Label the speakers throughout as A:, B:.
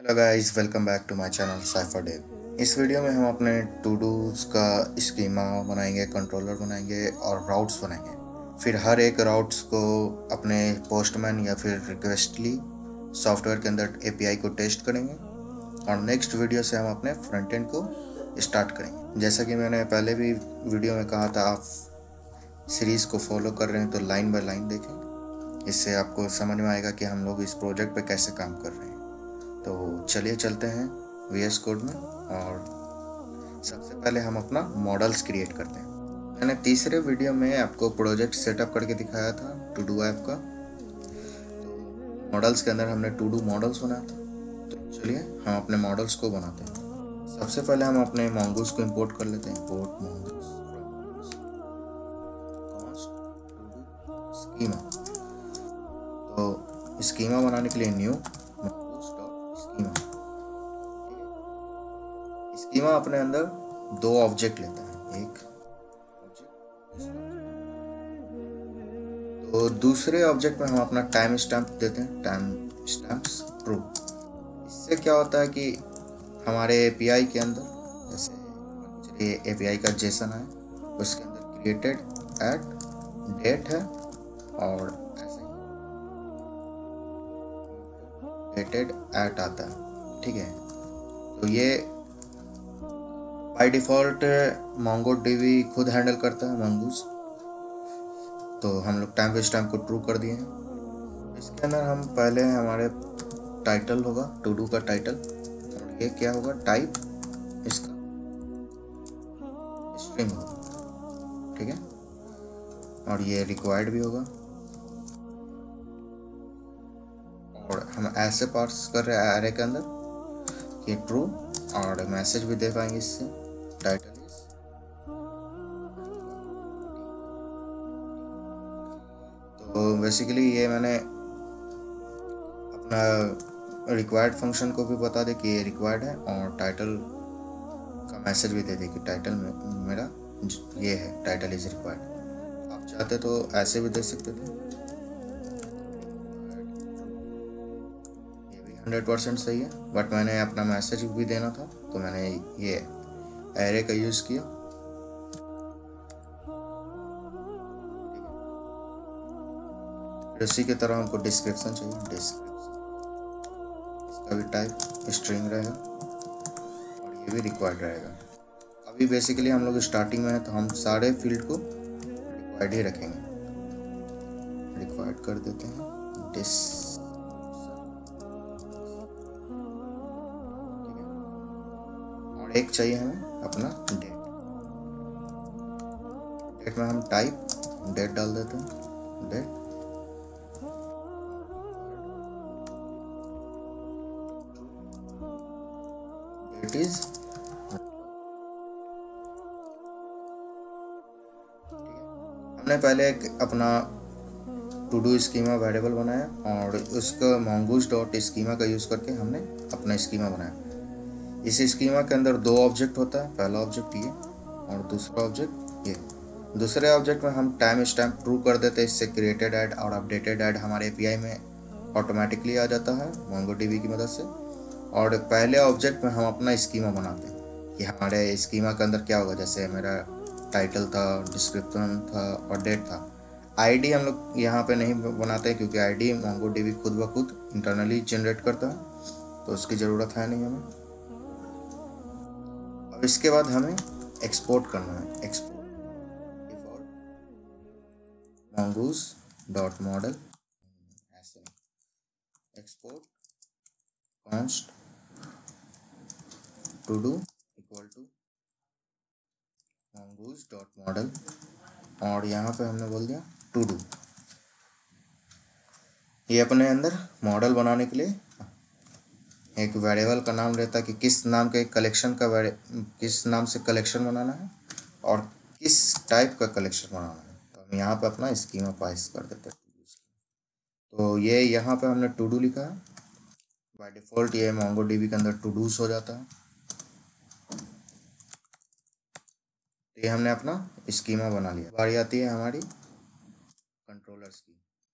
A: Hello guys, welcome back to my channel Cipher Dev. इस वीडियो में हम अपने टू डूज का स्कीमा बनाएंगे, कंट्रोलर बनाएंगे और राउट्स बनाएंगे। फिर हर एक राउट्स को अपने पोस्टमैन या फिर रिक्वेस्टली सॉफ्टवेयर के अंदर एपीआई को टेस्ट करेंगे और नेक्स्ट वीडियो से हम अपने फ्रंट एंड को स्टार्ट करेंगे। जैसा कि मैंने पहले भी वीडियो में कहा था, आप सीरीज़ को फॉलो कर रहे हैं तो लाइन बाय लाइन देखें। इससे आपको समझ में आएगा कि हम लोग इस प्रोजेक्ट पे कैसे काम कर रहे हैं। तो चलिए चलते हैं VS कोड में और सबसे पहले हम अपना मॉडल्स क्रिएट करते हैं। मैंने तीसरे वीडियो में आपको प्रोजेक्ट सेटअप करके दिखाया था टू डू ऐप का। तो मॉडल्स के अंदर हमने टू डू मॉडल्स बनाया था। तो चलिए हम अपने मॉडल्स को बनाते हैं। सबसे पहले हम अपने mongoose को इंपोर्ट कर लेते हैं। Import mongoose schema. तो स्कीमा बनाने के लिए new mongoose dot schema. Schema अपने अंदर दो ऑब्जेक्ट लेता है, एक ऑब्जेक्ट, तो दूसरे ऑब्जेक्ट में हम अपना टाइम स्टैम्प देते हैं, टाइम स्टैम्प्स ट्रू। इससे क्या होता है कि हमारे एपीआई के अंदर, जैसे चलिए एपीआई का जेसन है, उसके अंदर क्रिएटेड एट डेट है और ऐसे डेटेड एट आता है। ठीक है, तो ये बाय डिफ़ॉल्ट MongoDB खुद हैंडल करता है mongoose। तो हम लोग टाइम स्टैम्प को ट्रू कर दिए हैं। इसके अंदर हम पहले हमारे टाइटल होगा, टू डू का टाइटल, और ये क्या होगा, टाइप इसका स्ट्रिंग होगा। ठीक है, और ये रिक्वायर्ड भी होगा। और हम ऐसे पार्स कर रहे हैं एरे के अंदर कि ट्रू, और मैसेज भी दे पाएंगे इससे, टाइटल इज। तो बेसिकली ये मैंने अपना रिक्वायर्ड फंक्शन को भी बता दे कि ये रिक्वायर्ड है, और टाइटल का मैसेज भी दे दे कि टाइटल में मेरा ये है, टाइटल इज रिक्वायर्ड। आप चाहते तो ऐसे भी दे सकते थे, ये भी 100% सही है, बट मैंने अपना मैसेज भी देना था तो मैंने ये एरे का यूज़ किया। इसी की तरह हमको डिस्क्रिप्शन चाहिए, डिस्क्रिप्शन, इसका भी टाइप स्ट्रिंग रहेगा और ये भी रिक्वायर्ड रहेगा। अभी बेसिकली हम लोग स्टार्टिंग में है तो हम सारे फील्ड को रिक्वायर्ड ही रखेंगे। रिक्वायर्ड कर देते हैं और एक चाहिए हमें अपना डेट। डेट में हम टाइप डेट डाल देते हैं, डेट डेट इज। हमने पहले एक अपना टू डू स्कीमा वेरिएबल बनाया और उसका mongoose डॉट स्कीमा का यूज़ करके हमने अपना स्कीमा बनाया। इस स्कीमा के अंदर दो ऑब्जेक्ट होता है, पहला ऑब्जेक्ट ये और दूसरा ऑब्जेक्ट ये। दूसरे ऑब्जेक्ट में हम टाइम स्टैम्प ट्रू कर देते हैं, इससे क्रिएटेड ऐड और अपडेटेड ऐड हमारे एपीआई में ऑटोमेटिकली आ जाता है MongoDB की मदद से। और पहले ऑब्जेक्ट में हम अपना स्कीमा बनाते हैं कि हमारे स्कीमा के अंदर क्या होगा। जैसे मेरा टाइटल था, डिस्क्रिप्शन था और डेट था। आईडी हम लोग यहाँ पे नहीं बनाते क्योंकि आईडी MongoDB खुद ब खुद इंटरनली जनरेट करता है, तो उसकी ज़रूरत है नहीं हमें। अब इसके बाद हमें एक्सपोर्ट करना है। Export default mongoose dot model, ऐसे export const to do equal to mongoose dot model, और यहाँ पे हमने बोल दिया टू डू। ये अपने अंदर मॉडल बनाने के लिए एक वेरिएबल का नाम रहता है कि किस नाम के कलेक्शन का किस नाम से कलेक्शन बनाना है और किस टाइप का कलेक्शन बनाना है। तो हम यहाँ पे अपना स्कीमा पास कर देते हैं। तो ये यहाँ पे हमने टू डू लिखा है। बाय डिफ़ॉल्ट ये MongoDB के अंदर टू डूज हो जाता है। तो ये हमने अपना स्कीमा बना लिया। बारी आती है हमारी कंट्रोलर्स की।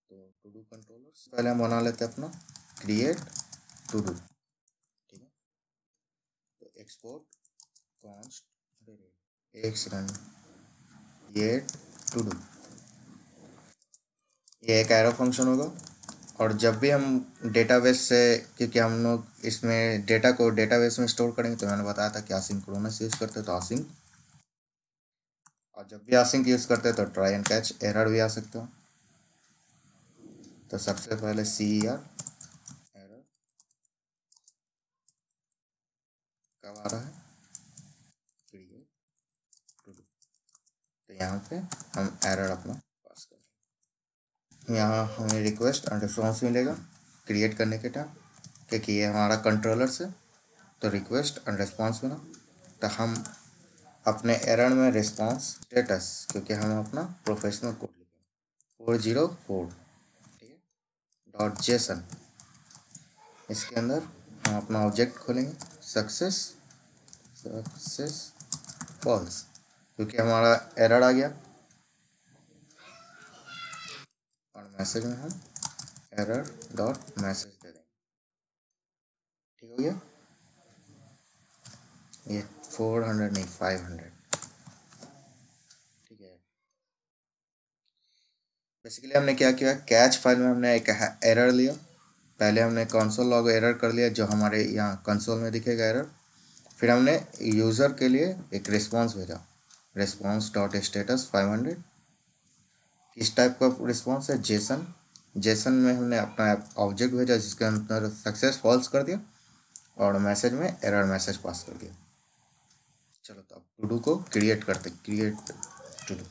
A: तो टू डू कंट्रोलर्स पहले हम बना लेते हैं अपना create to do. Export const, एक सेकंड, ये टू डू, ये एक एरो फंक्शन होगा। और जब भी हम डेटाबेस से, क्योंकि हम लोग इसमें डेटा को डेटाबेस में स्टोर करेंगे, तो मैंने बताया था कि असिंक्रोनस यूज़ करते हैं तो असिंक, और जब भी असिंक यूज़ करते हैं तो ट्राई एंड कैच एरर भी आ सकता है। तो सबसे पहले CER एरर कब आ रहा है, क्रिएट टू डू, तो यहाँ पे हम एरर अपना पास करें। यहाँ हमें रिक्वेस्ट एंड रिस्पॉन्स मिलेगा क्रिएट करने के टाइम, क्योंकि ये हमारा कंट्रोलर से, तो रिक्वेस्ट एंड रिस्पॉन्स बना, तो हम अपने एरर में रिस्पॉन्स स्टेटस, क्योंकि हम अपना प्रोफेशनल कोड लिखेंगे 404, ठीक है, डॉट जेसन, इसके अंदर हम अपना ऑब्जेक्ट खोलेंगे सक्सेस फॉल्स, क्योंकि हमारा एरर आ गया, और मैसेज में हम एरर डॉट मैसेज दे देंगे। ठीक हो गया, ये 400 नहीं 500, ठीक है। बेसिकली हमने क्या किया, कैच फाइल में हमने एक एरर लिया, पहले हमने कंसोल लॉग एरर कर लिया जो हमारे यहाँ कंसोल में दिखेगा एरर, फिर हमने यूज़र के लिए एक रिस्पॉन्स भेजा, रिस्पॉन्स डॉट स्टेटस 500, किस टाइप का रिस्पॉन्स है, जेसन, जेसन में हमने अपना ऑब्जेक्ट भेजा जिसके अंदर सक्सेस फॉल्स कर दिया, और मैसेज में एरर मैसेज पास कर दिया। चलो तो अब टू डू को क्रिएट करते, क्रिएट टू डू,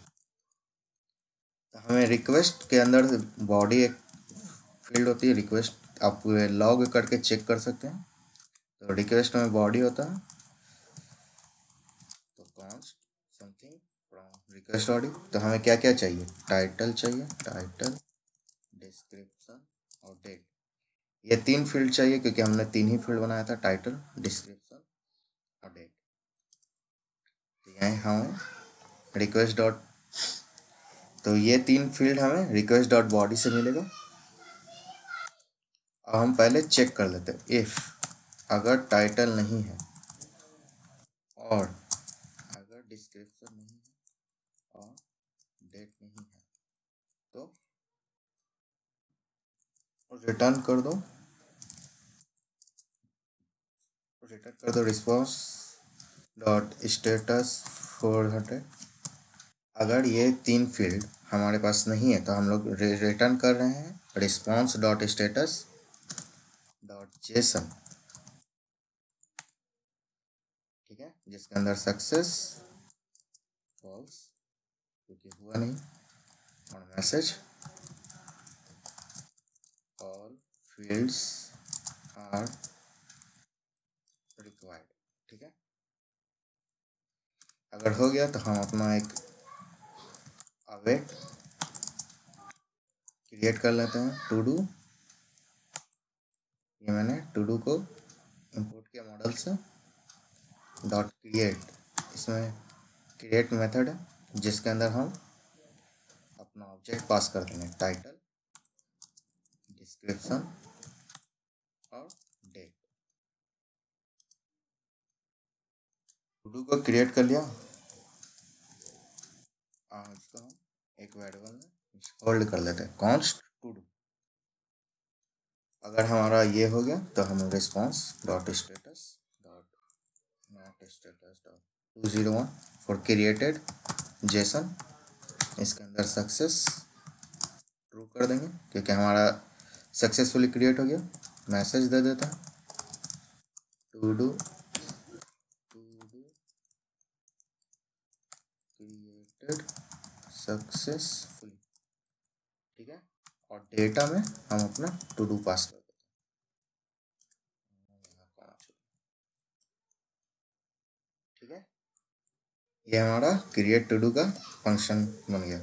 A: तो हमें रिक्वेस्ट के अंदर बॉडी एक फील्ड होती है रिक्वेस्ट, आप लॉग करके चेक कर सकते हैं, तो रिक्वेस्ट में बॉडी होता है, तो const something from request body, तो हमें क्या क्या चाहिए, टाइटल चाहिए, टाइटल, डिस्क्रिप्शन और डेट, ये तीन फील्ड चाहिए, क्योंकि हमने तीन ही फील्ड बनाया था, टाइटल, डिस्क्रिप्शन और डेट। तो यहाँ हमें रिक्वेस्ट डॉट, तो ये तीन फील्ड हमें रिक्वेस्ट डॉट बॉडी से मिलेगा। अब हम पहले चेक कर लेते हैं, इफ़ अगर टाइटल नहीं है और अगर डिस्क्रिप्शन नहीं है और डेट नहीं है, तो रिटर्न कर दो, रिस्पॉन्स डॉट स्टेटस 400। अगर ये तीन फील्ड हमारे पास नहीं है तो हम लोग रिटर्न कर रहे हैं response dot status dot JSON, ठीक है, जिसके अंदर सक्सेस फॉल्स क्योंकि हुआ नहीं, और message all fields are required, ठीक है। अगर हो गया तो हम अपना एक अवेट क्रिएट कर लेते हैं, टू डू, ये मैंने टू डू को इंपोर्ट किया मॉडल से, डॉट क्रिएट, इसमें क्रिएट मेथड है जिसके अंदर हम अपना ऑब्जेक्ट पास कर देंगे, टाइटल, डिस्क्रिप्शन और डेट। टू डू को क्रिएट कर लिया, इसको हम एक वेरिएबल में होल्ड कर लेते हैं, कॉन्स्ट टू डू। अगर हमारा ये हो गया तो हम response dot status dot not status dot 201 for created Jason, इसके अंदर सक्सेस ट्रू कर देंगे क्योंकि हमारा सक्सेसफुली क्रिएट हो गया, मैसेज दे देता है टू डू क्रिएटेड सक्सेसफुली, ठीक है, और डेटा में हम अपना टू डू पास कर देते हैं, ठीक है, ये हमारा क्रिएट टू डू का फंक्शन बन गया।